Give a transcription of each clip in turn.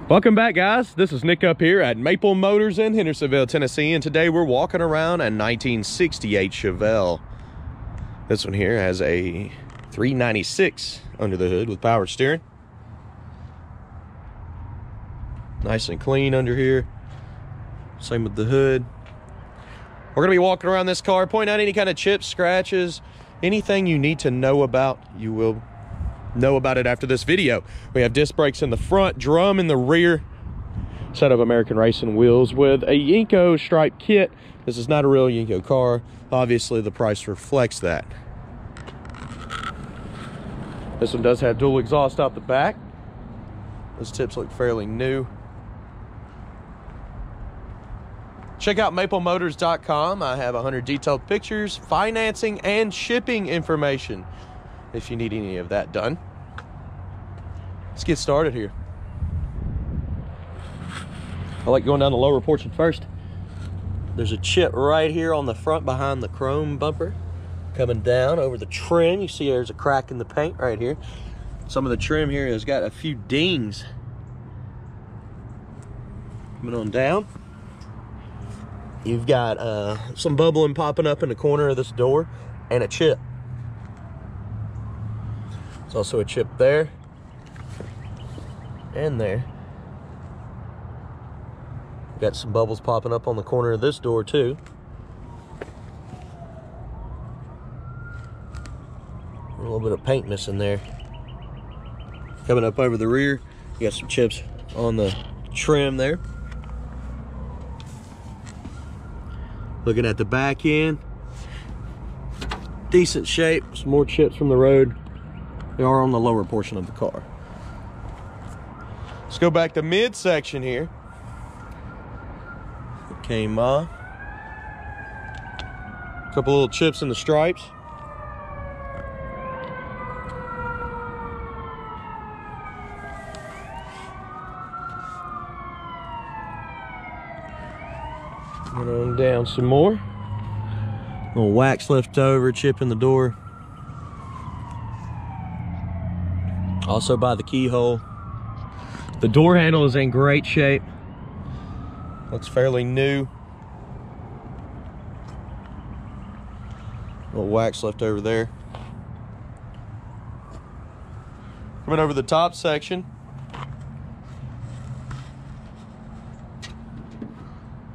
Welcome back, guys. This is Nick up here at Maple Motors in Hendersonville, Tennessee, and today we're walking around a 1968 Chevelle. This one here has a 396 under the hood with power steering. Nice and clean under here. Same with the hood. We're going to be walking around this car, pointing out any kind of chips, scratches, anything you need to know about. You will know about it after this video. We have disc brakes in the front, drum in the rear, set of American racing wheels with a Yenko stripe kit. This is not a real Yenko car. Obviously the price reflects that. This one does have dual exhaust out the back. Those tips look fairly new. Check out maplemotors.com. I have 100 detailed pictures, financing, and shipping information if you need any of that done. Let's get started here. I like going down the lower portion first. There's a chip right here on the front behind the chrome bumper. Coming down over the trim, you see there's a crack in the paint right here. Some of the trim here has got a few dings. Coming on down. You've got some bubbling popping up in the corner of this door and a chip. There's also a chip there and there. Got some bubbles popping up on the corner of this door too. A little bit of paint missing there. Coming up over the rear, you got some chips on the trim there. Looking at the back end, decent shape, some more chips from the road. They are on the lower portion of the car. Let's go back to midsection here. It came off. A couple little chips in the stripes. Going on down some more. A little wax left over, chip in the door. Also by the keyhole. The door handle is in great shape. Looks fairly new. A little wax left over there. Coming over the top section.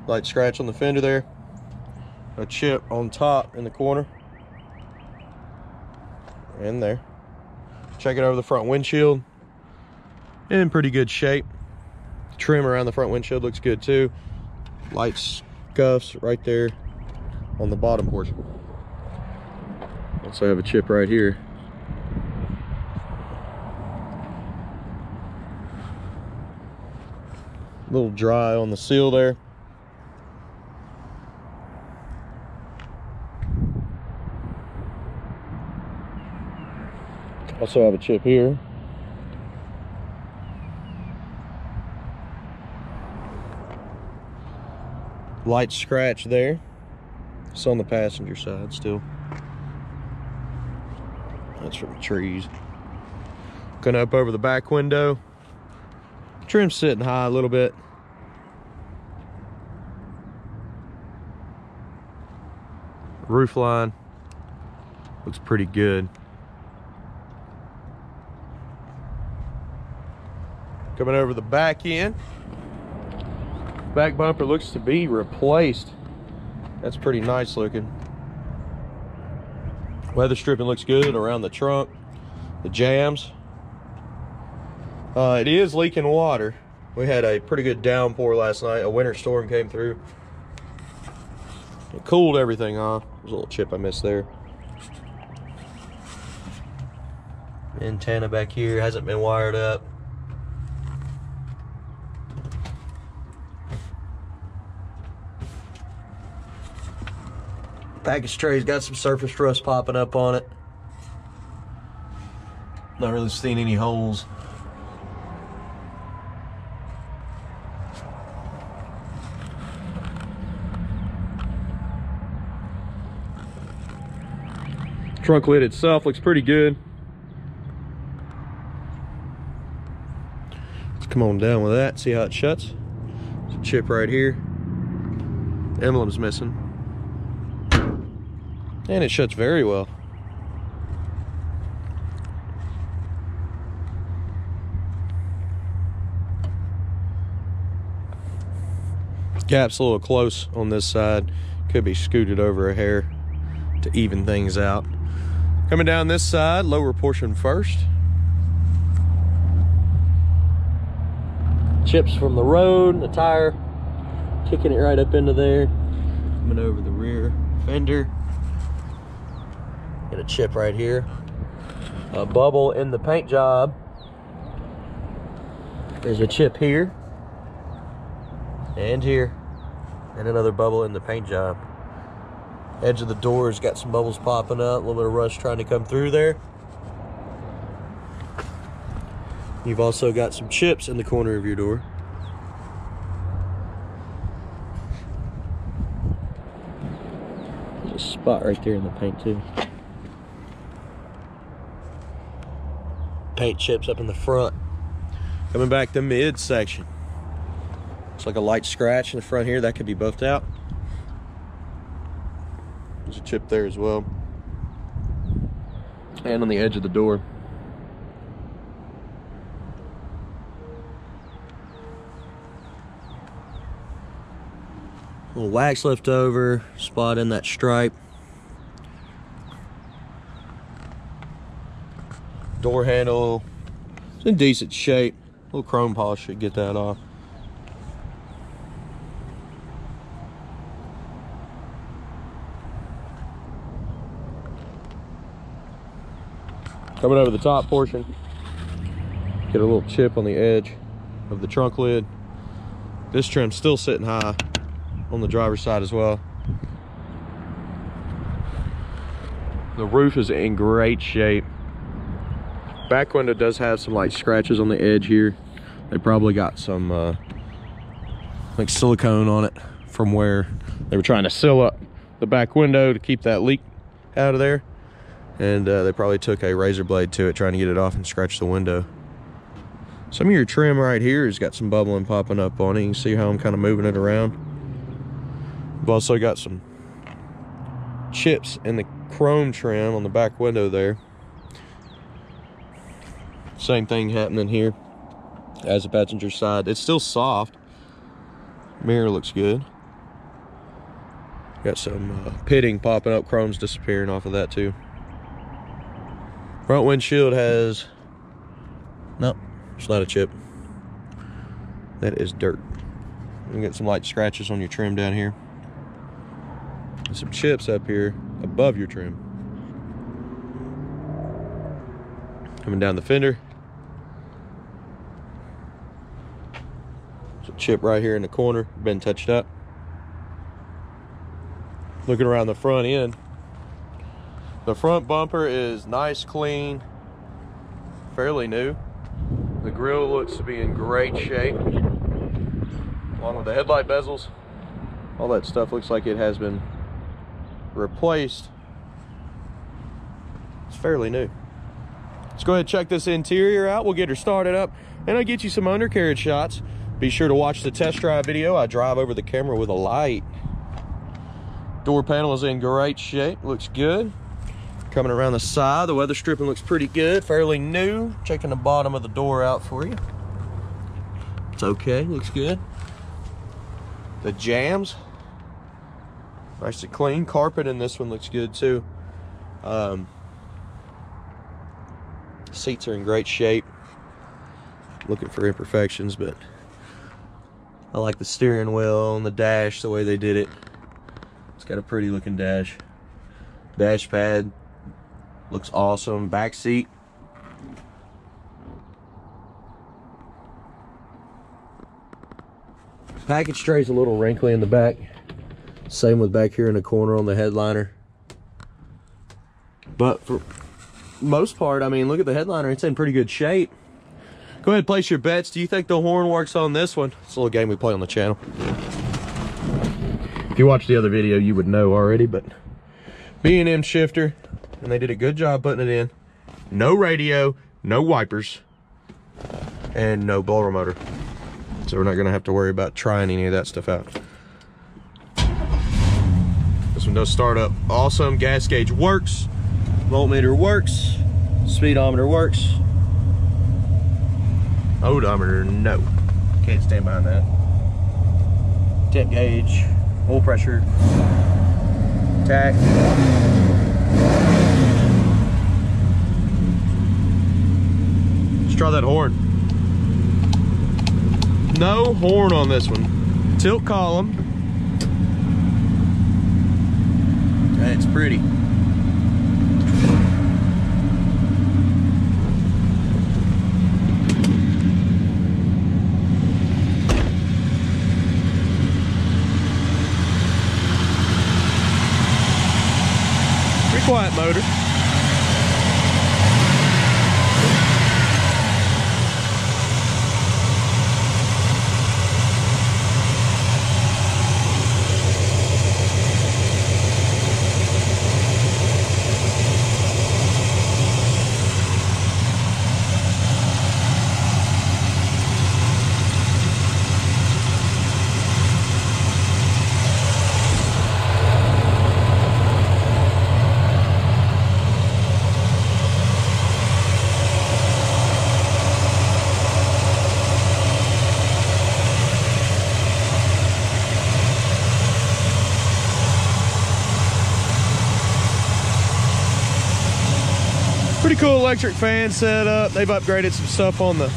Light scratch on the fender there. A chip on top in the corner. And there. Check it over the front windshield. In pretty good shape. Trim around the front windshield looks good too. Light scuffs right there on the bottom portion. Also have a chip right here. A little dry on the seal there. Also have a chip here. Light scratch there. It's on the passenger side still. That's from the trees. Going up over the back window. Trim's sitting high a little bit. Roof line looks pretty good. Coming over the back end. Back bumper looks to be replaced. That's pretty nice looking. Weather stripping looks good around the trunk. The jams. It is leaking water. We had a pretty good downpour last night. A winter storm came through. It cooled everything off. There's a little chip I missed there. Antenna back here hasn't been wired up. Package tray's got some surface rust popping up on it. Not really seeing any holes. Trunk lid itself looks pretty good. come on down with that, see how it shuts. There's a chip right here. Emblem's missing. And it shuts very well. Gap's a little close on this side. Could be scooted over a hair to even things out. Coming down this side, lower portion first. Chips from the road, the tire, kicking it right up into there. Coming over the rear fender. Get a chip right here. A bubble in the paint job. There's a chip here. And here. And another bubble in the paint job. Edge of the door's got some bubbles popping up. A little bit of rust trying to come through there. You've also got some chips in the corner of your door. There's a spot right there in the paint too. Paint chips up in the front. Coming back to mid-section. Looks like a light scratch in the front here. That could be buffed out. There's a chip there as well. And on the edge of the door. A little wax left over, spot in that stripe. Door handle, it's in decent shape. A little chrome polish should get that off. Coming over the top portion, get a little chip on the edge of the trunk lid. This trim's still sitting high on the driver's side as well. The roof is in great shape. Back window does have some light scratches on the edge here. They probably got some like silicone on it from where they were trying to seal up the back window to keep that leak out of there. And they probably took a razor blade to it trying to get it off and scratch the window. Some of your trim right here has got some bubbling popping up on it. You can see how I'm kind of moving it around. We've also got some chips in the chrome trim on the back window there. Same thing happening here as the passenger side. It's still soft. Mirror looks good. Got some pitting popping up. Chrome's disappearing off of that too. Front windshield has, nope, it's not a chip. That is dirt. You can get some light scratches on your trim down here. And some chips up here above your trim. Coming down the fender. There's a chip right here in the corner, been touched up. Looking around the front end. The front bumper is nice, clean, fairly new. The grille looks to be in great shape. Along with the headlight bezels. All that stuff looks like it has been replaced. It's fairly new. Let's go ahead and check this interior out. We'll get her started up and I'll get you some undercarriage shots. Be sure to watch the test drive video. I drive over the camera with a light. Door panel is in great shape, looks good. Coming around the side, the weather stripping looks pretty good, fairly new. Checking the bottom of the door out for you. It's okay, looks good. The jambs, nice and clean. Carpet in this one looks good too. Seats are in great shape. Looking for imperfections, but I like the steering wheel and the dash, the way they did it. It's got a pretty looking dash. Dash pad looks awesome. Back seat. Package tray's a little wrinkly in the back. Same with back here in the corner on the headliner. But for most part, I mean, look at the headliner. It's in pretty good shape. Go ahead and place your bets. Do you think the horn works on this one? It's a little game we play on the channel. If you watched the other video, you would know already, but B&M shifter, and they did a good job putting it in. No radio, no wipers. and no blower motor. So we're not gonna have to worry about trying any of that stuff out. This one does start up awesome. Gas gauge works, voltmeter works, speedometer works. Odometer, no. Can't stand behind that. Temp gauge, oil pressure, tach. Let's try that horn. No horn on this one. Tilt column. That's pretty. Pretty quiet motor. Pretty cool electric fan setup. They've upgraded some stuff on the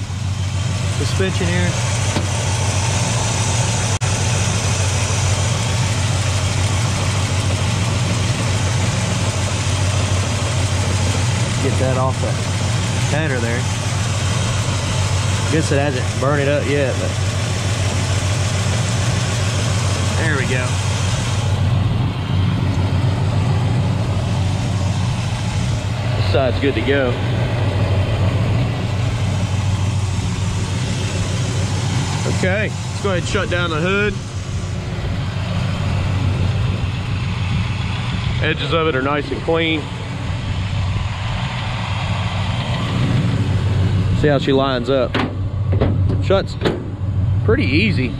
suspension here. Get that off the header there. Guess it hasn't burned it up yet, but there we go. Side's good to go. Okay, let's go ahead and shut down the hood. Edges of it are nice and clean. See how she lines up. Shuts pretty easy.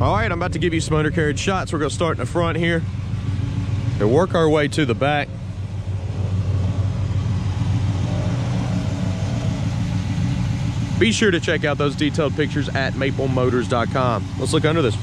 All right, I'm about to give you some undercarriage shots. We're gonna start in the front here and work our way to the back. Be sure to check out those detailed pictures at maplemotors.com. Let's look under this.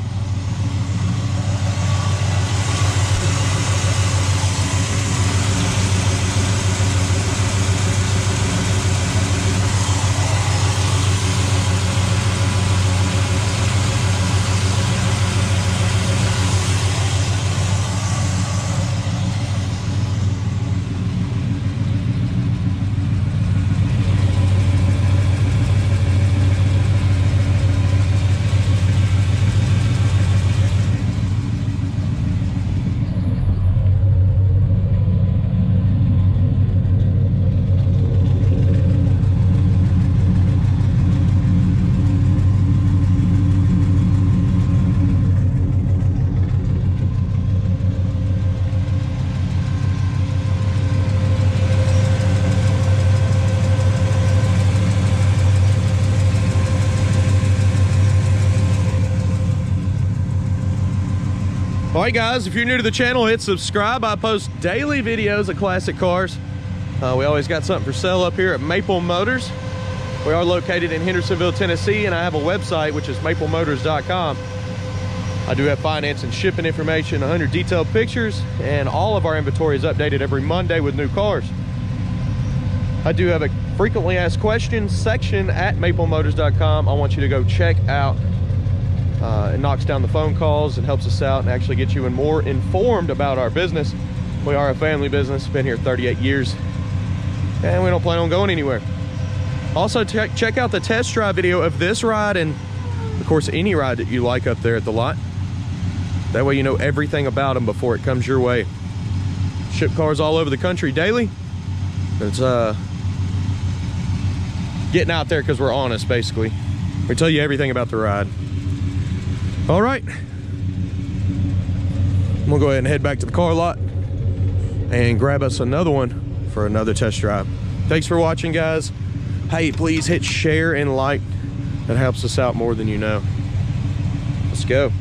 All right, guys, if you're new to the channel, hit subscribe. I post daily videos of classic cars. We always got something for sale up here at Maple Motors. We are located in Hendersonville, Tennessee, and I have a website, which is maplemotors.com. I do have finance and shipping information, 100 detailed pictures, and all of our inventory is updated every Monday with new cars. I do have a frequently asked questions section at maplemotors.com. I want you to go check out. It knocks down the phone calls and helps us out and actually gets you more informed about our business. We are a family business, been here 38 years, and we don't plan on going anywhere. Also, check out the test drive video of this ride and, of course, any ride that you like up there at the lot. That way you know everything about them before it comes your way. Ship cars all over the country daily. It's getting out there because we're honest, basically. We tell you everything about the ride. All right. I'm gonna go ahead and head back to the car lot and grab us another one for another test drive. Thanks for watching, guys. Hey, please hit share and like. That helps us out more than you know. Let's go.